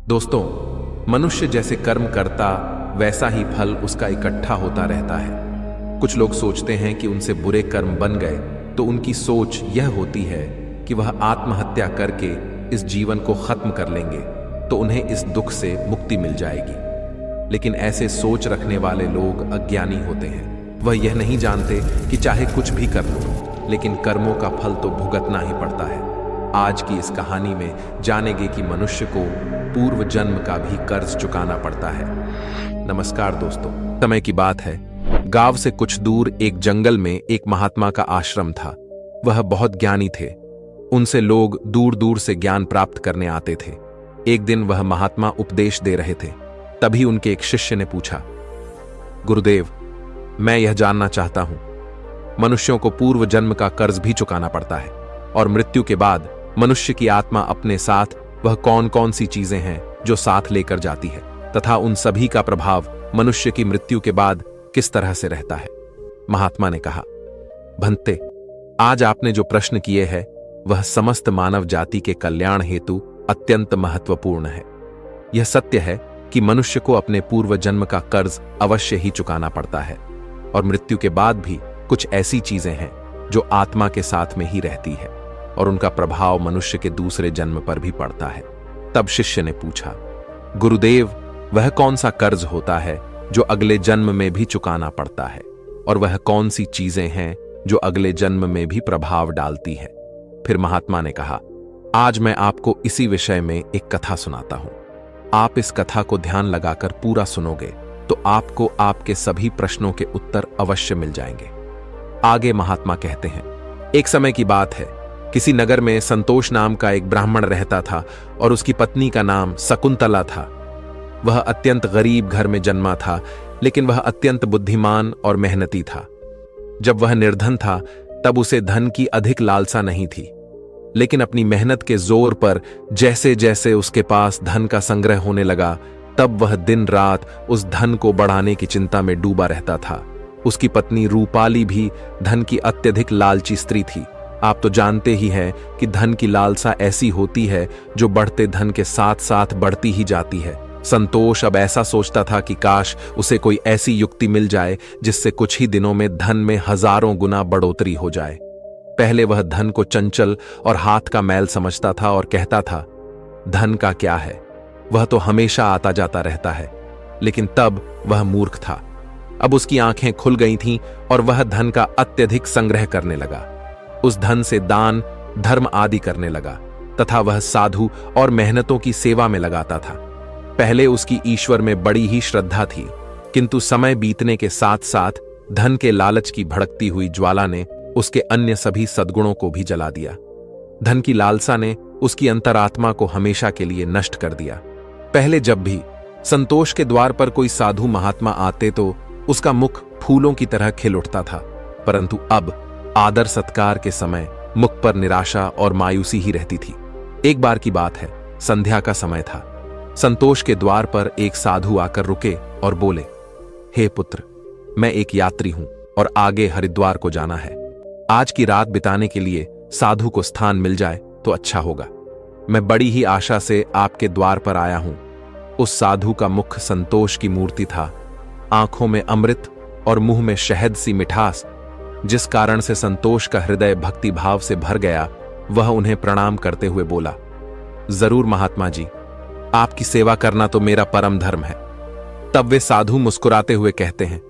दोस्तों, मनुष्य जैसे कर्म करता वैसा ही फल उसका इकट्ठा होता रहता है। कुछ लोग सोचते हैं कि उनसे बुरे कर्म बन गए तो उनकी सोच यह होती है कि वह आत्महत्या करके इस जीवन को खत्म कर लेंगे तो उन्हें इस दुख से मुक्ति मिल जाएगी। लेकिन ऐसे सोच रखने वाले लोग अज्ञानी होते हैं। वह यह नहीं जानते कि चाहे कुछ भी कर लो, लेकिन कर्मों का फल तो भुगतना ही पड़ता है। आज की इस कहानी में जानेंगे कि मनुष्य को पूर्व जन्म का भी कर्ज चुकाना पड़ता है। नमस्कार दोस्तों, समय की बात है। गांव से कुछ दूर एक जंगल में एक महात्मा का आश्रम था। वह बहुत ज्ञानी थे। उनसे लोग दूर दूर से ज्ञान प्राप्त करने आते थे। एक दिन वह महात्मा उपदेश दे रहे थे। तभी उनके एक शिष्य ने पूछा, गुरुदेव, मैं यह जानना चाहता हूं, मनुष्यों को पूर्व जन्म का कर्ज भी चुकाना पड़ता है और मृत्यु के बाद मनुष्य की आत्मा अपने साथ वह कौन कौन सी चीजें हैं जो साथ लेकर जाती है तथा उन सभी का प्रभाव मनुष्य की मृत्यु के बाद किस तरह से रहता है। महात्मा ने कहा, भंते, आज आपने जो प्रश्न किए हैं वह समस्त मानव जाति के कल्याण हेतु अत्यंत महत्वपूर्ण है। यह सत्य है कि मनुष्य को अपने पूर्व जन्म का कर्ज अवश्य ही चुकाना पड़ता है और मृत्यु के बाद भी कुछ ऐसी चीजें हैं जो आत्मा के साथ में ही रहती है और उनका प्रभाव मनुष्य के दूसरे जन्म पर भी पड़ता है। तब शिष्य ने पूछा, गुरुदेव, वह कौन सा कर्ज होता है जो अगले जन्म में भी चुकाना पड़ता है और वह कौन सी चीजें हैं जो अगले जन्म में भी प्रभाव डालती है। फिर महात्मा ने कहा, आज मैं आपको इसी विषय में एक कथा सुनाता हूं। आप इस कथा को ध्यान लगाकर पूरा सुनोगे तो आपको आपके सभी प्रश्नों के उत्तर अवश्य मिल जाएंगे। आगे महात्मा कहते हैं, एक समय की बात है, किसी नगर में संतोष नाम का एक ब्राह्मण रहता था और उसकी पत्नी का नाम शकुंतला था। वह अत्यंत गरीब घर में जन्मा था, लेकिन वह अत्यंत बुद्धिमान और मेहनती था। जब वह निर्धन था तब उसे धन की अधिक लालसा नहीं थी, लेकिन अपनी मेहनत के जोर पर जैसे जैसे उसके पास धन का संग्रह होने लगा, तब वह दिन रात उस धन को बढ़ाने की चिंता में डूबा रहता था। उसकी पत्नी रूपाली भी धन की अत्यधिक लालची स्त्री थी। आप तो जानते ही हैं कि धन की लालसा ऐसी होती है जो बढ़ते धन के साथ साथ बढ़ती ही जाती है। संतोष अब ऐसा सोचता था कि काश उसे कोई ऐसी युक्ति मिल जाए जिससे कुछ ही दिनों में धन में हजारों गुना बढ़ोतरी हो जाए। पहले वह धन को चंचल और हाथ का मैल समझता था और कहता था, धन का क्या है, वह तो हमेशा आता जाता रहता है। लेकिन तब वह मूर्ख था। अब उसकी आंखें खुल गई थीं और वह धन का अत्यधिक संग्रह करने लगा। उस धन से दान, धर्म आदि करने लगा तथा वह साधु और मेहनतों की सेवा में लगाता था। पहले उसकी ईश्वर में बड़ी ही श्रद्धा थी, किंतु समय बीतने के साथ साथ धन के लालच की भड़कती हुई ज्वाला ने उसके अन्य सभी सद्गुणों को भी जला दिया। धन की लालसा ने उसकी अंतरात्मा को हमेशा के लिए नष्ट कर दिया। पहले जब भी संतोष के द्वार पर कोई साधु महात्मा आते तो उसका मुख फूलों की तरह खिल उठता था, परंतु अब आदर सत्कार के समय मुख पर निराशा और मायूसी ही रहती थी। एक बार की बात है, संध्या का समय था। संतोष के द्वार पर एक साधु आकर रुके और बोले, हे पुत्र, मैं एक यात्री हूं और आगे हरिद्वार को जाना है। आज की रात बिताने के लिए साधु को स्थान मिल जाए तो अच्छा होगा। मैं बड़ी ही आशा से आपके द्वार पर आया हूं। उस साधु का मुख संतोष की मूर्ति था, आंखों में अमृत और मुंह में शहद सी मिठास, जिस कारण से संतोष का हृदय भक्ति भाव से भर गया। वह उन्हें प्रणाम करते हुए बोला, जरूर महात्मा जी, आपकी सेवा करना तो मेरा परम धर्म है। तब वे साधु मुस्कुराते हुए कहते हैं,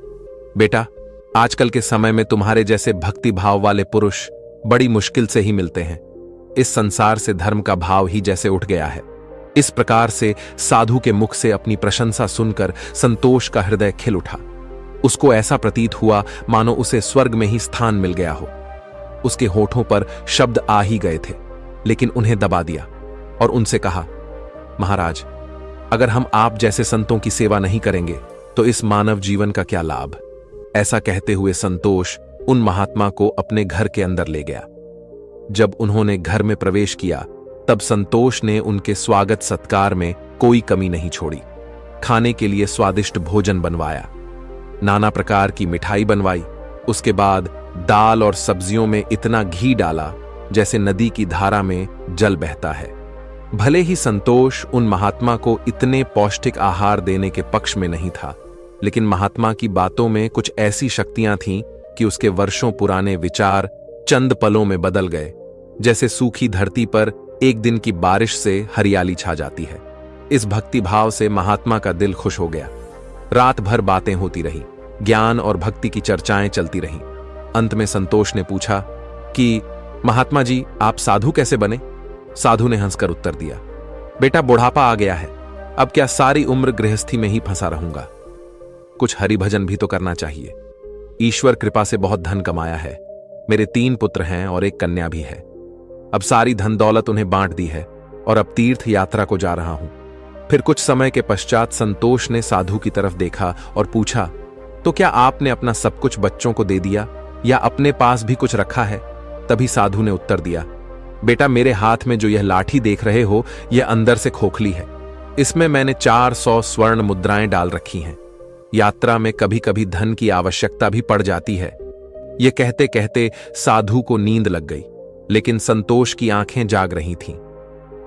बेटा, आजकल के समय में तुम्हारे जैसे भक्ति भाव वाले पुरुष बड़ी मुश्किल से ही मिलते हैं। इस संसार से धर्म का भाव ही जैसे उठ गया है। इस प्रकार से साधु के मुख से अपनी प्रशंसा सुनकर संतोष का हृदय खिल उठा। उसको ऐसा प्रतीत हुआ मानो उसे स्वर्ग में ही स्थान मिल गया हो। उसके होठों पर शब्द आ ही गए थे, लेकिन उन्हें दबा दिया और उनसे कहा, महाराज, अगर हम आप जैसे संतों की सेवा नहीं करेंगे तो इस मानव जीवन का क्या लाभ। ऐसा कहते हुए संतोष उन महात्मा को अपने घर के अंदर ले गया। जब उन्होंने घर में प्रवेश किया तब संतोष ने उनके स्वागत सत्कार में कोई कमी नहीं छोड़ी। खाने के लिए स्वादिष्ट भोजन बनवाया, नाना प्रकार की मिठाई बनवाई। उसके बाद दाल और सब्जियों में इतना घी डाला जैसे नदी की धारा में जल बहता है। भले ही संतोष उन महात्मा को इतने पौष्टिक आहार देने के पक्ष में नहीं था, लेकिन महात्मा की बातों में कुछ ऐसी शक्तियां थीं कि उसके वर्षों पुराने विचार चंद पलों में बदल गए, जैसे सूखी धरती पर एक दिन की बारिश से हरियाली छा जाती है। इस भक्ति भाव से महात्मा का दिल खुश हो गया। रात भर बातें होती रही, ज्ञान और भक्ति की चर्चाएं चलती रहीं। अंत में संतोष ने पूछा कि महात्मा जी, आप साधु कैसे बने? साधु ने हंसकर उत्तर दिया, बेटा, बुढ़ापा आ गया है, अब क्या सारी उम्र गृहस्थी में ही फंसा रहूंगा। कुछ हरि भजन भी तो करना चाहिए। ईश्वर कृपा से बहुत धन कमाया है, मेरे 3 पुत्र हैं और एक कन्या भी है। अब सारी धन दौलत उन्हें बांट दी है और अब तीर्थ यात्रा को जा रहा हूं। फिर कुछ समय के पश्चात संतोष ने साधु की तरफ देखा और पूछा, तो क्या आपने अपना सब कुछ बच्चों को दे दिया या अपने पास भी कुछ रखा है? तभी साधु ने उत्तर दिया, बेटा, मेरे हाथ में जो यह लाठी देख रहे हो, यह अंदर से खोखली है। इसमें मैंने 400 स्वर्ण मुद्राएं डाल रखी हैं। यात्रा में कभी कभी धन की आवश्यकता भी पड़ जाती है। यह कहते कहते साधु को नींद लग गई, लेकिन संतोष की आंखें जाग रही थीं।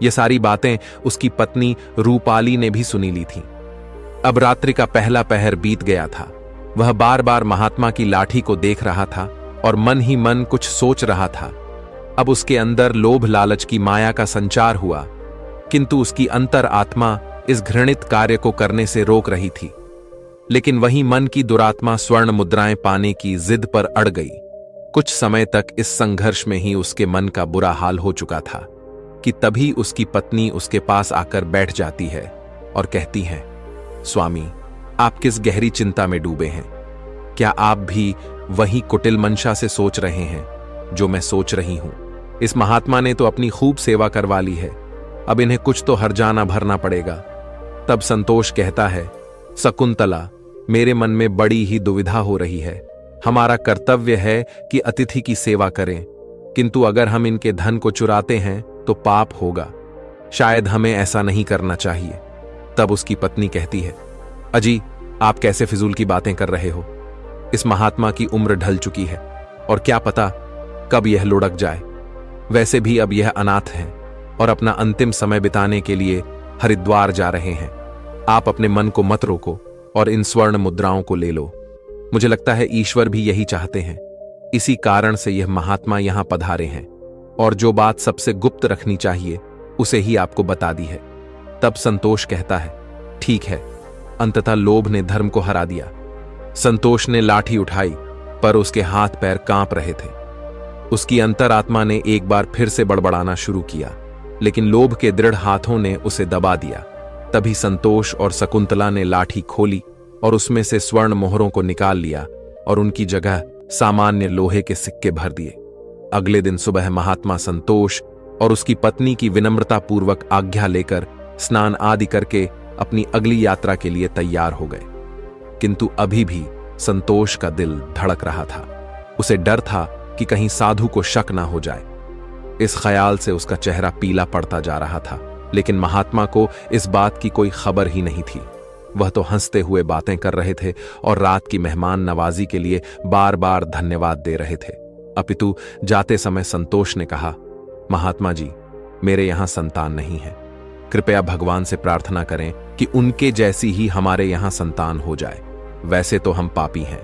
ये सारी बातें उसकी पत्नी रूपाली ने भी सुनी ली थीं। अब रात्रि का पहला पहर बीत गया था। वह बार बार महात्मा की लाठी को देख रहा था और मन ही मन कुछ सोच रहा था। अब उसके अंदर लोभ लालच की माया का संचार हुआ, किंतु उसकी अंतर आत्मा इस घृणित कार्य को करने से रोक रही थी। लेकिन वही मन की दुरात्मा स्वर्ण मुद्राएं पाने की जिद पर अड़ गई। कुछ समय तक इस संघर्ष में ही उसके मन का बुरा हाल हो चुका था कि तभी उसकी पत्नी उसके पास आकर बैठ जाती है और कहती है, स्वामी, आप किस गहरी चिंता में डूबे हैं? क्या आप भी वही कुटिल मंशा से सोच रहे हैं जो मैं सोच रही हूं? इस महात्मा ने तो अपनी खूब सेवा करवा ली है, अब इन्हें कुछ तो हर्जाना भरना पड़ेगा। तब संतोष कहता है, शकुंतला, मेरे मन में बड़ी ही दुविधा हो रही है। हमारा कर्तव्य है कि अतिथि की सेवा करें, किंतु अगर हम इनके धन को चुराते हैं तो पाप होगा। शायद हमें ऐसा नहीं करना चाहिए। तब उसकी पत्नी कहती है, अजी, आप कैसे फिजूल की बातें कर रहे हो? इस महात्मा की उम्र ढल चुकी है और क्या पता कब यह लुढ़क जाए। वैसे भी अब यह अनाथ हैं और अपना अंतिम समय बिताने के लिए हरिद्वार जा रहे हैं। आप अपने मन को मत रोको और इन स्वर्ण मुद्राओं को ले लो। मुझे लगता है ईश्वर भी यही चाहते हैं। इसी कारण से यह महात्मा यहां पधारे हैं और जो बात सबसे गुप्त रखनी चाहिए उसे ही आपको बता दी है। तब संतोष कहता है, ठीक है। अंततः लोभ ने धर्म को हरा दिया। संतोष ने लाठी उठाई, पर उसके हाथ पैर कांप रहे थे। उसकी अंतरात्मा ने एक बार फिर से बड़बड़ाना शुरू किया, लेकिन लोभ के दृढ़ हाथों ने उसे दबा दिया। तभी संतोष और शकुंतला ने लाठी खोली और उसमें से स्वर्ण मोहरों को निकाल लिया और उनकी जगह सामान्य लोहे के सिक्के भर दिए। अगले दिन सुबह महात्मा संतोष और उसकी पत्नी की विनम्रता पूर्वक आज्ञा लेकर स्नान आदि करके अपनी अगली यात्रा के लिए तैयार हो गए। किंतु अभी भी संतोष का दिल धड़क रहा था। उसे डर था कि कहीं साधु को शक ना हो जाए। इस ख्याल से उसका चेहरा पीला पड़ता जा रहा था, लेकिन महात्मा को इस बात की कोई खबर ही नहीं थी। वह तो हंसते हुए बातें कर रहे थे और रात की मेहमान नवाजी के लिए बार बार धन्यवाद दे रहे थे। अपितु जाते समय संतोष ने कहा, महात्मा जी, मेरे यहां संतान नहीं है। कृपया भगवान से प्रार्थना करें कि उनके जैसी ही हमारे यहां संतान हो जाए। वैसे तो हम पापी हैं,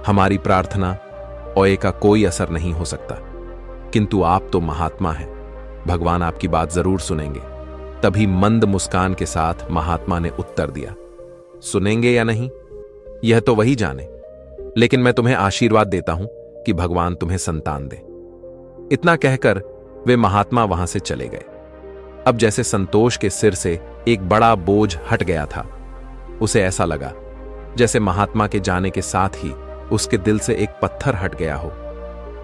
हमारी प्रार्थना ओए का कोई असर नहीं हो सकता, किंतु आप तो महात्मा हैं, भगवान आपकी बात जरूर सुनेंगे। तभी मंद मुस्कान के साथ महात्मा ने उत्तर दिया, सुनेंगे या नहीं यह तो वही जाने, लेकिन मैं तुम्हें आशीर्वाद देता हूं कि भगवान तुम्हें संतान दे। इतना कहकर वे महात्मा वहां से चले गए। अब जैसे संतोष के सिर से एक बड़ा बोझ हट गया था। उसे ऐसा लगा जैसे महात्मा के जाने के साथ ही उसके दिल से एक पत्थर हट गया हो।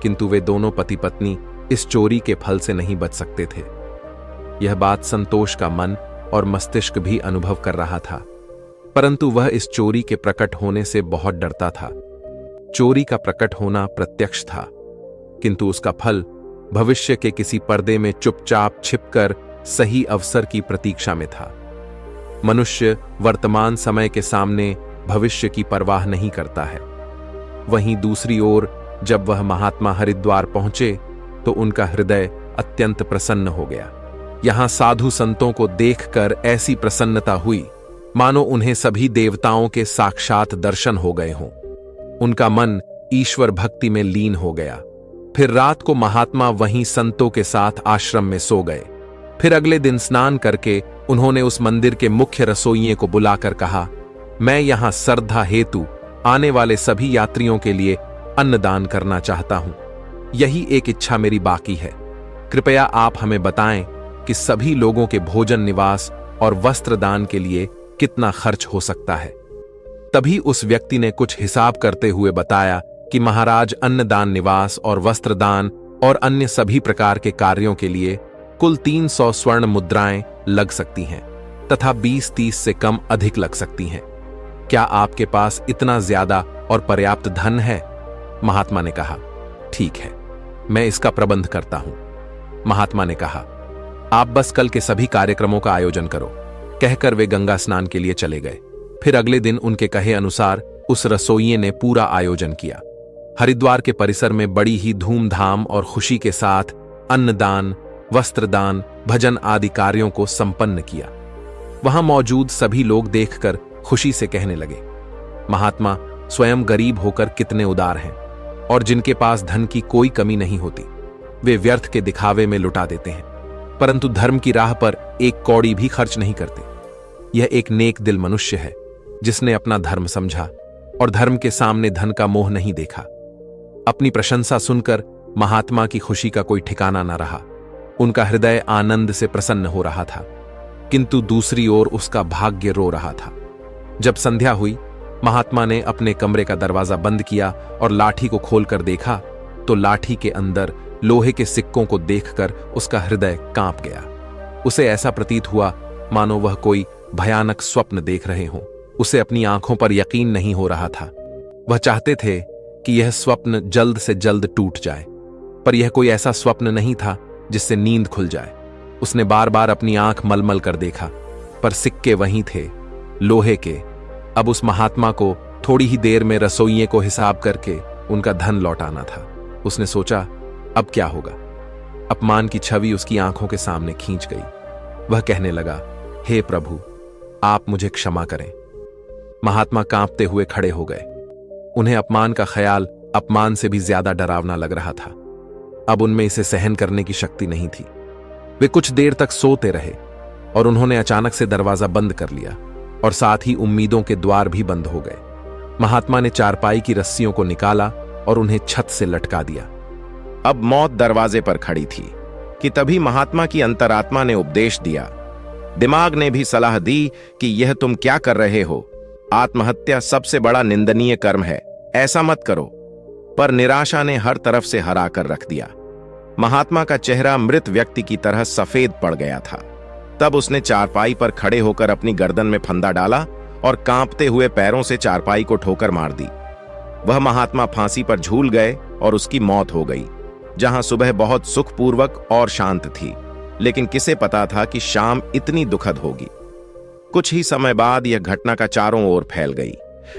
किंतु वे दोनों पति पत्नी इस चोरी के फल से नहीं बच सकते थे। यह बात संतोष का मन और मस्तिष्क भी अनुभव कर रहा था, परंतु वह इस चोरी के प्रकट होने से बहुत डरता था। चोरी का प्रकट होना प्रत्यक्ष था, किंतु उसका फल भविष्य के किसी पर्दे में चुपचाप छिपकर सही अवसर की प्रतीक्षा में था। मनुष्य वर्तमान समय के सामने भविष्य की परवाह नहीं करता है। वहीं दूसरी ओर जब वह महात्मा हरिद्वार पहुंचे तो उनका हृदय अत्यंत प्रसन्न हो गया। यहां साधु संतों को देखकर ऐसी प्रसन्नता हुई मानो उन्हें सभी देवताओं के साक्षात दर्शन हो गए हों। उनका मन ईश्वर भक्ति में लीन हो गया। फिर रात को महात्मा वहीं संतों के साथ आश्रम में सो गए। फिर अगले दिन स्नान करके उन्होंने उस मंदिर के मुख्य रसोइये को बुलाकर कहा, मैं यहां श्रद्धा हेतु आने वाले सभी यात्रियों के लिए अन्नदान करना चाहता हूं। यही एक इच्छा मेरी बाकी है। कृपया आप हमें बताएं कि सभी लोगों के भोजन, निवास और वस्त्र दान के लिए कितना खर्च हो सकता है। तभी उस व्यक्ति ने कुछ हिसाब करते हुए बताया कि महाराज, अन्नदान, निवास और वस्त्रदान और अन्य सभी प्रकार के कार्यों के लिए कुल 300 स्वर्ण मुद्राएं लग सकती हैं तथा 20-30 से कम अधिक लग सकती हैं। क्या आपके पास इतना ज्यादा और पर्याप्त धन है? महात्मा ने कहा, ठीक है, मैं इसका प्रबंध करता हूं। महात्मा ने कहा, आप बस कल के सभी कार्यक्रमों का आयोजन करो। कहकर वे गंगा स्नान के लिए चले गए। फिर अगले दिन उनके कहे अनुसार उस रसोइये ने पूरा आयोजन किया। हरिद्वार के परिसर में बड़ी ही धूमधाम और खुशी के साथ अन्नदान, वस्त्रदान, भजन आदि कार्यों को संपन्न किया। वहां मौजूद सभी लोग देखकर खुशी से कहने लगे, महात्मा स्वयं गरीब होकर कितने उदार हैं और जिनके पास धन की कोई कमी नहीं होती। वे व्यर्थ के दिखावे में लुटा देते हैं, परंतु धर्म की राह पर एक कौड़ी भी खर्च नहीं करते। यह एक नेक दिल मनुष्य है जिसने अपना धर्म समझा और धर्म के सामने धन का मोह नहीं देखा। अपनी प्रशंसा सुनकर महात्मा की खुशी का कोई ठिकाना न रहा। उनका हृदय आनंद से प्रसन्न हो रहा था, किंतु दूसरी ओर उसका भाग्य रो रहा था। जब संध्या हुई, महात्मा ने अपने कमरे का दरवाजा बंद किया और लाठी को खोलकर देखा तो लाठी के अंदर लोहे के सिक्कों को देखकर उसका हृदय कांप गया। उसे ऐसा प्रतीत हुआ मानो वह कोई भयानक स्वप्न देख रहे हों। उसे अपनी आंखों पर यकीन नहीं हो रहा था। वह चाहते थे कि यह स्वप्न जल्द से जल्द टूट जाए, पर यह कोई ऐसा स्वप्न नहीं था जिससे नींद खुल जाए। उसने बार बार अपनी आंख मलमल कर देखा, पर सिक्के वहीं थे, लोहे के। अब उस महात्मा को थोड़ी ही देर में रसोइये को हिसाब करके उनका धन लौटाना था। उसने सोचा, अब क्या होगा? अपमान की छवि उसकी आंखों के सामने खींच गई। वह कहने लगा, हे प्रभु, आप मुझे क्षमा करें। महात्मा कांपते हुए खड़े हो गए। उन्हें अपमान का ख्याल अपमान से भी ज्यादा डरावना लग रहा था। अब उनमें इसे सहन करने की शक्ति नहीं थी। वे कुछ देर तक सोते रहे और उन्होंने अचानक से दरवाजा बंद कर लिया और साथ ही उम्मीदों के द्वार भी बंद हो गए। महात्मा ने चारपाई की रस्सियों को निकाला और उन्हें छत से लटका दिया। अब मौत दरवाजे पर खड़ी थी कि तभी महात्मा की अंतरात्मा ने उपदेश दिया। दिमाग ने भी सलाह दी कि यह तुम क्या कर रहे हो? आत्महत्या सबसे बड़ा निंदनीय कर्म है, ऐसा मत करो। पर निराशा ने हर तरफ से हरा कर रख दिया। महात्मा का चेहरा मृत व्यक्ति की तरह सफेद पड़ गया था। तब उसने चारपाई पर खड़े होकर अपनी गर्दन में फंदा डाला और कांपते हुए पैरों से चारपाई को ठोकर मार दी। वह महात्मा फांसी पर झूल गए और उसकी मौत हो गई। जहां सुबह बहुत सुखपूर्वक और शांत थी, लेकिन किसे पता था कि शाम इतनी दुखद होगी। कुछ ही समय बाद यह घटना का चारों ओर फैल गई।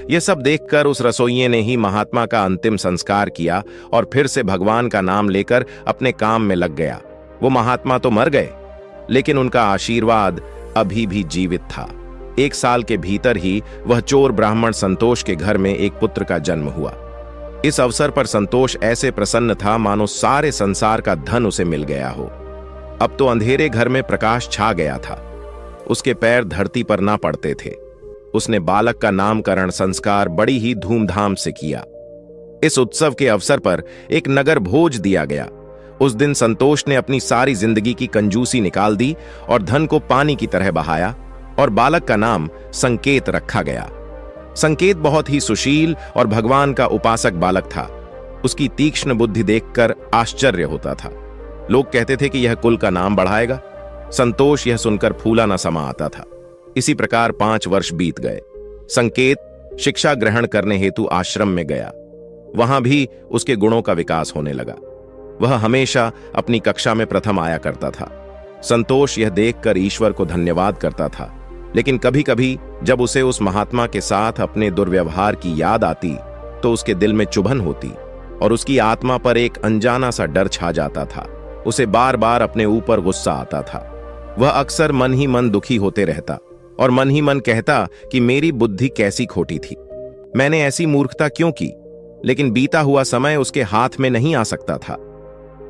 यह सब देखकर उस रसोइये ने ही महात्मा का अंतिम संस्कार किया और फिर से भगवान का नाम लेकर अपने काम में लग गया। वो महात्मा तो मर गए, लेकिन उनका आशीर्वाद अभी भी जीवित था। 1 साल के भीतर ही वह चोर ब्राह्मण संतोष के घर में एक पुत्र का जन्म हुआ। इस अवसर पर संतोष ऐसे प्रसन्न था मानो सारे संसार का धन उसे मिल गया हो। अब तो अंधेरे घर में प्रकाश छा गया था। उसके पैर धरती पर ना पड़ते थे। उसने बालक का नामकरण संस्कार बड़ी ही धूमधाम से किया। इस उत्सव के अवसर पर एक नगर भोज दिया गया। उस दिन संतोष ने अपनी सारी जिंदगी की कंजूसी निकाल दी और धन को पानी की तरह बहाया और बालक का नाम संकेत रखा गया। संकेत बहुत ही सुशील और भगवान का उपासक बालक था। उसकी तीक्ष्ण बुद्धि देखकर आश्चर्य होता था। लोग कहते थे कि यह कुल का नाम बढ़ाएगा। संतोष यह सुनकर फूला न समा आता था। इसी प्रकार 5 वर्ष बीत गए। संकेत शिक्षा ग्रहण करने हेतु आश्रम में गया। वहां भी उसके गुणों का विकास होने लगा। वह हमेशा अपनी कक्षा में प्रथम आया करता था। संतोष यह देखकर ईश्वर को धन्यवाद करता था, लेकिन कभी कभी जब उसे उस महात्मा के साथ अपने दुर्व्यवहार की याद आती तो उसके दिल में चुभन होती और उसकी आत्मा पर एक अनजाना सा डर छा जाता था। उसे बार बार अपने ऊपर गुस्सा आता था। वह अक्सर मन ही मन दुखी होते रहता और मन ही मन कहता कि मेरी बुद्धि कैसी खोटी थी, मैंने ऐसी मूर्खता क्यों की। लेकिन बीता हुआ समय उसके हाथ में नहीं आ सकता था।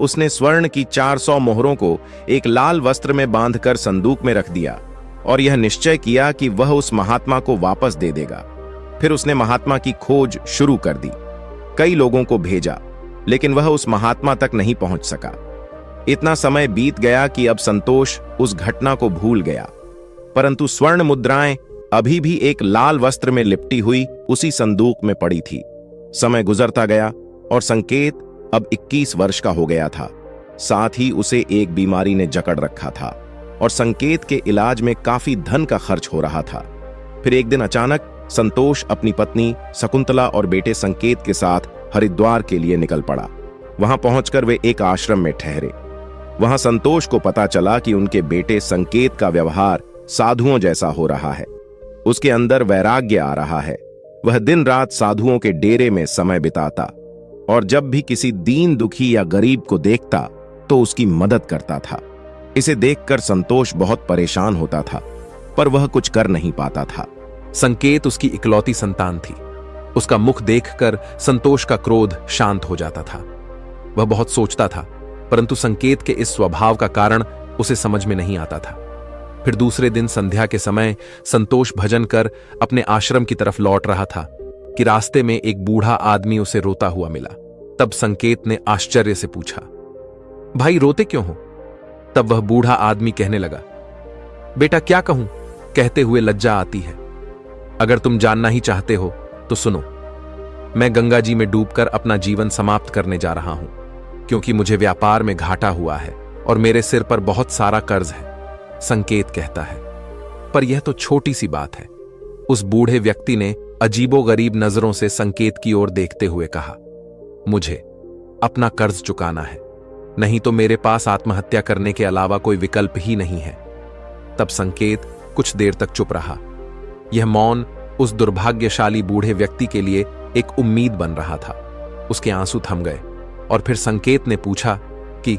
उसने स्वर्ण की 400 मोहरों को एक लाल वस्त्र में बांधकर संदूक में रख दिया और यह निश्चय किया कि वह उस महात्मा को वापस दे देगा। फिर उसने महात्मा की खोज शुरू कर दी। कई लोगों को भेजा, लेकिन वह उस महात्मा तक नहीं पहुंच सका। इतना समय बीत गया कि अब संतोष उस घटना को भूल गया, परंतु स्वर्ण मुद्राएं अभी भी एक लाल वस्त्र में लिपटी हुई उसी संदूक में पड़ी थी। समय गुजरता गया और संकेत अब 21 वर्ष का हो गया था। साथ ही उसे एक बीमारी ने जकड़ रखा था और संकेत के इलाज में काफी धन का खर्च हो रहा था। फिर एक दिन अचानक संतोष अपनी पत्नी शकुंतला और बेटे संकेत के साथ हरिद्वार के लिए निकल पड़ा। वहां पहुंचकर वे एक आश्रम में ठहरे। वहां संतोष को पता चला कि उनके बेटे संकेत का व्यवहार साधुओं जैसा हो रहा है। उसके अंदर वैराग्य आ रहा है। वह दिन रात साधुओं के डेरे में समय बिताता और जब भी किसी दीन दुखी या गरीब को देखता तो उसकी मदद करता था। इसे देखकर संतोष बहुत परेशान होता था, पर वह कुछ कर नहीं पाता था। संकेत उसकी इकलौती संतान थी। उसका मुख देखकर संतोष का क्रोध शांत हो जाता था। वह बहुत सोचता था, परंतु संकेत के इस स्वभाव का कारण उसे समझ में नहीं आता था। फिर दूसरे दिन संध्या के समय संतोष भजन कर अपने आश्रम की तरफ लौट रहा था कि रास्ते में एक बूढ़ा आदमी उसे रोता हुआ मिला। तब संकेत ने आश्चर्य से पूछा, भाई रोते क्यों हो? तब वह बूढ़ा आदमी कहने लगा, बेटा क्या कहूं, कहते हुए लज्जा आती है। अगर तुम जानना ही चाहते हो तो सुनो, मैं गंगा जी में डूबकर अपना जीवन समाप्त करने जा रहा हूं, क्योंकि मुझे व्यापार में घाटा हुआ है और मेरे सिर पर बहुत सारा कर्ज है। संकेत कहता है, पर यह तो छोटी सी बात है। उस बूढ़े व्यक्ति ने अजीबोगरीब नजरों से संकेत की ओर देखते हुए कहा, मुझे अपना कर्ज चुकाना है, नहीं तो मेरे पास आत्महत्या करने के अलावा कोई विकल्प ही नहीं है। तब संकेत कुछ देर तक चुप रहा। यह मौन उस दुर्भाग्यशाली बूढ़े व्यक्ति के लिए एक उम्मीद बन रहा था। उसके आंसू थम गए और फिर संकेत ने पूछा कि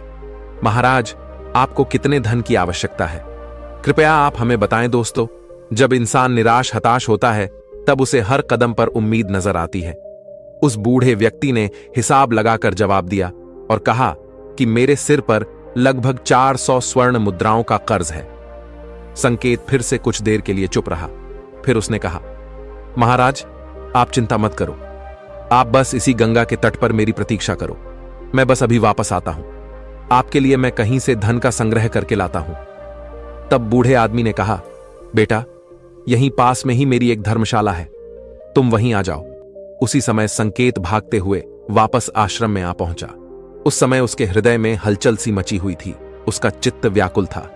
महाराज, आपको कितने धन की आवश्यकता है? कृपया आप हमें बताएं। दोस्तों, जब इंसान निराश हताश होता है तब उसे हर कदम पर उम्मीद नजर आती है। उस बूढ़े व्यक्ति ने हिसाब लगाकर जवाब दिया और कहा कि मेरे सिर पर लगभग 400 स्वर्ण मुद्राओं का कर्ज है। संकेत फिर से कुछ देर के लिए चुप रहा। फिर उसने कहा, महाराज आप चिंता मत करो, आप बस इसी गंगा के तट पर मेरी प्रतीक्षा करो। मैं बस अभी वापस आता हूं। आपके लिए मैं कहीं से धन का संग्रह करके लाता हूं। तब बूढ़े आदमी ने कहा, बेटा यहीं पास में ही मेरी एक धर्मशाला है, तुम वहीं आ जाओ। उसी समय संकेत भागते हुए वापस आश्रम में आ पहुंचा। उस समय उसके हृदय में हलचल सी मची हुई थी। उसका चित्त व्याकुल था।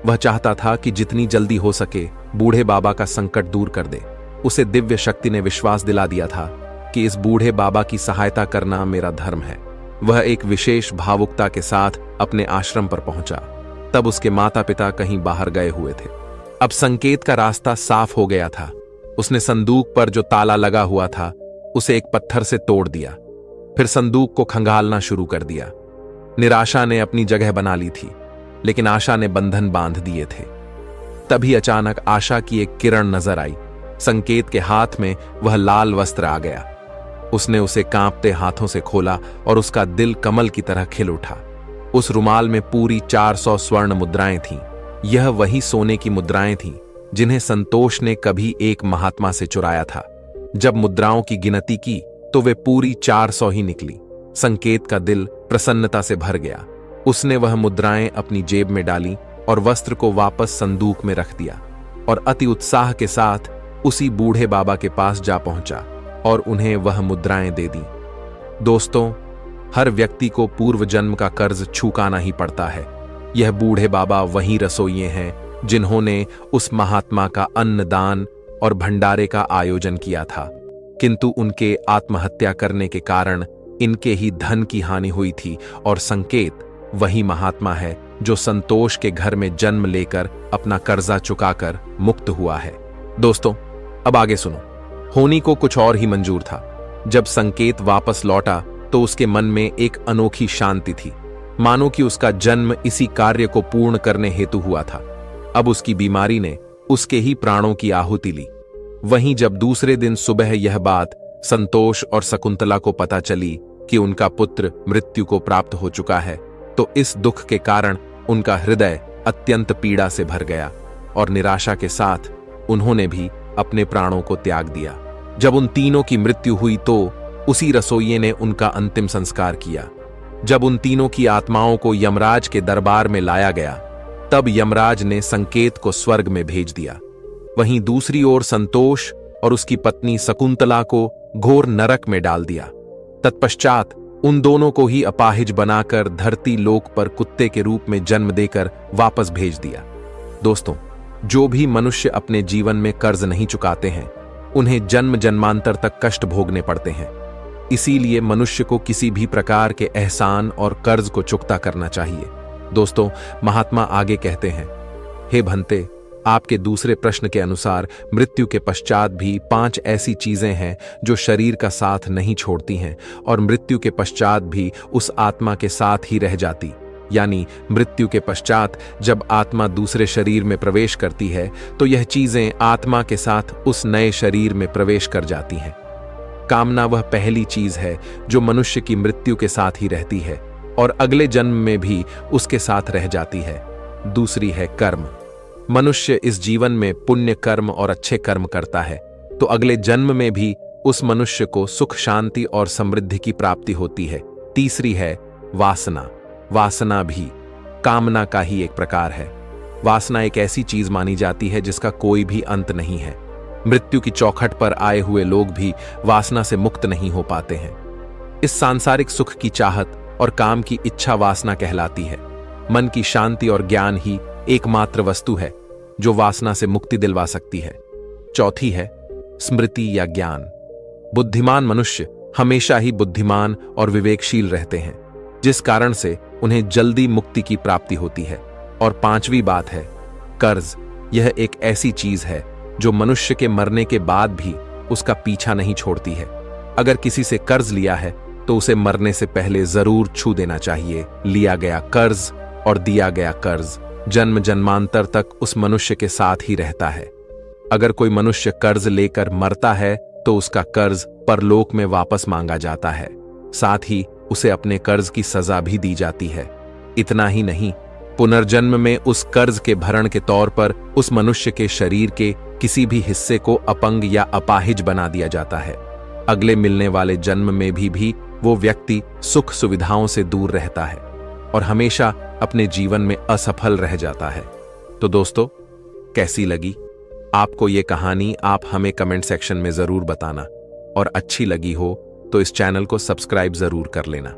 वह चाहता था कि जितनी जल्दी हो सके बूढ़े बाबा का संकट दूर कर दे। उसे दिव्य शक्ति ने विश्वास दिला दिया था कि इस बूढ़े बाबा की सहायता करना मेरा धर्म है। वह एक विशेष भावुकता के साथ अपने आश्रम पर पहुंचा। तब उसके माता पिता कहीं बाहर गए हुए थे। अब संकेत का रास्ता साफ हो गया था। उसने संदूक पर जो ताला लगा हुआ था उसे एक पत्थर से तोड़ दिया। फिर संदूक को खंगालना शुरू कर दिया। निराशा ने अपनी जगह बना ली थी, लेकिन आशा ने बंधन बांध दिए थे। तभी अचानक आशा की एक किरण नजर आई। संकेत के हाथ में वह लाल वस्त्र आ गया। उसने उसे कांपते हाथों से खोला और उसका दिल कमल की तरह खिल उठा। उस रुमाल में पूरी 400 स्वर्ण मुद्राएं थीं। यह वही सोने की मुद्राएं थीं जिन्हें संतोष ने कभी एक महात्मा से चुराया था। जब मुद्राओं की गिनती की तो वे पूरी 400 ही निकली। संकेत का दिल प्रसन्नता से भर गया। उसने वह मुद्राएं अपनी जेब में डाली और वस्त्र को वापस संदूक में रख दिया और अति उत्साह के साथ उसी बूढ़े बाबा के पास जा पहुंचा और उन्हें वह मुद्राएं दे दी। दोस्तों, हर व्यक्ति को पूर्व जन्म का कर्ज चुकाना ही पड़ता है। यह बूढ़े बाबा वही रसोइये हैं जिन्होंने उस महात्मा का अन्नदान और भंडारे का आयोजन किया था, किंतु उनके आत्महत्या करने के कारण इनके ही धन की हानि हुई थी। और संकेत वही महात्मा है जो संतोष के घर में जन्म लेकर अपना कर्जा चुकाकर मुक्त हुआ है। दोस्तों, अब आगे सुनो। होनी को कुछ और ही मंजूर था। जब संकेत वापस लौटा तो उसके मन में एक अनोखी शांति थी, मानो कि उसका जन्म इसी कार्य को पूर्ण करने हेतु हुआ था। अब उसकी बीमारी ने उसके ही प्राणों की आहुति ली। वहीं जब दूसरे दिन सुबह यह बात संतोष और शकुंतला को पता चली कि उनका पुत्र मृत्यु को प्राप्त हो चुका है, तो इस दुख के कारण उनका हृदय अत्यंत पीड़ा से भर गया और निराशा के साथ उन्होंने भी अपने प्राणों को त्याग दिया। जब उन तीनों की मृत्यु हुई तो उसी रसोइये ने उनका अंतिम संस्कार किया। जब उन तीनों की आत्माओं को यमराज के दरबार में लाया गया, तब यमराज ने संकेत को स्वर्ग में भेज दिया। वहीं दूसरी ओर संतोष और उसकी पत्नी शकुंतला को घोर नरक में डाल दिया। तत्पश्चात उन दोनों को ही अपाहिज बनाकर धरती लोक पर कुत्ते के रूप में जन्म देकर वापस भेज दिया। दोस्तों, जो भी मनुष्य अपने जीवन में कर्ज नहीं चुकाते हैं, उन्हें जन्म जन्मांतर तक कष्ट भोगने पड़ते हैं। इसीलिए मनुष्य को किसी भी प्रकार के एहसान और कर्ज को चुकता करना चाहिए। दोस्तों, महात्मा आगे कहते हैं, हे भंते, आपके दूसरे प्रश्न के अनुसार मृत्यु के पश्चात भी 5 ऐसी चीजें हैं जो शरीर का साथ नहीं छोड़ती हैं और मृत्यु के पश्चात भी उस आत्मा के साथ ही रह जाती। यानी मृत्यु के पश्चात जब आत्मा दूसरे शरीर में प्रवेश करती है तो यह चीजें आत्मा के साथ उस नए शरीर में प्रवेश कर जाती हैं। कामना वह पहली चीज है जो मनुष्य की मृत्यु के साथ ही रहती है और अगले जन्म में भी उसके साथ रह जाती है। दूसरी है कर्म। मनुष्य इस जीवन में पुण्य कर्म और अच्छे कर्म करता है तो अगले जन्म में भी उस मनुष्य को सुख, शांति और समृद्धि की प्राप्ति होती है। तीसरी है वासना। वासना भी कामना का ही एक प्रकार है। वासना एक ऐसी चीज मानी जाती है जिसका कोई भी अंत नहीं है। मृत्यु की चौखट पर आए हुए लोग भी वासना से मुक्त नहीं हो पाते हैं। इस सांसारिक सुख की चाहत और काम की इच्छा वासना कहलाती है। मन की शांति और ज्ञान ही एकमात्र वस्तु है जो वासना से मुक्ति दिलवा सकती है। चौथी है स्मृति या ज्ञान। बुद्धिमान मनुष्य हमेशा ही बुद्धिमान और विवेकशील रहते हैं, जिस कारण से उन्हें जल्दी मुक्ति की प्राप्ति होती है। और पांचवी बात है कर्ज। यह एक ऐसी चीज है जो मनुष्य के मरने के बाद भी उसका पीछा नहीं छोड़ती है। अगर किसी से कर्ज लिया है तो उसे मरने से पहले जरूर छू देना चाहिए। लिया गया कर्ज और दिया गया कर्ज जन्म जन्मांतर तक उस मनुष्य के साथ ही रहता है। अगर कोई मनुष्य कर्ज लेकर मरता है तो उसका कर्ज परलोक में वापस मांगा जाता है, साथ ही उसे अपने कर्ज की सजा भी दी जाती है। इतना ही नहीं, पुनर्जन्म में उस कर्ज के भरण के तौर पर उस मनुष्य के शरीर के किसी भी हिस्से को अपंग या अपाहिज बना दिया जाता है। अगले मिलने वाले जन्म में भी वो व्यक्ति सुख सुविधाओं से दूर रहता है और हमेशा अपने जीवन में असफल रह जाता है। तो दोस्तों, कैसी लगी आपको ये कहानी? आप हमें कमेंट सेक्शन में जरूर बताना और अच्छी लगी हो तो इस चैनल को सब्सक्राइब जरूर कर लेना।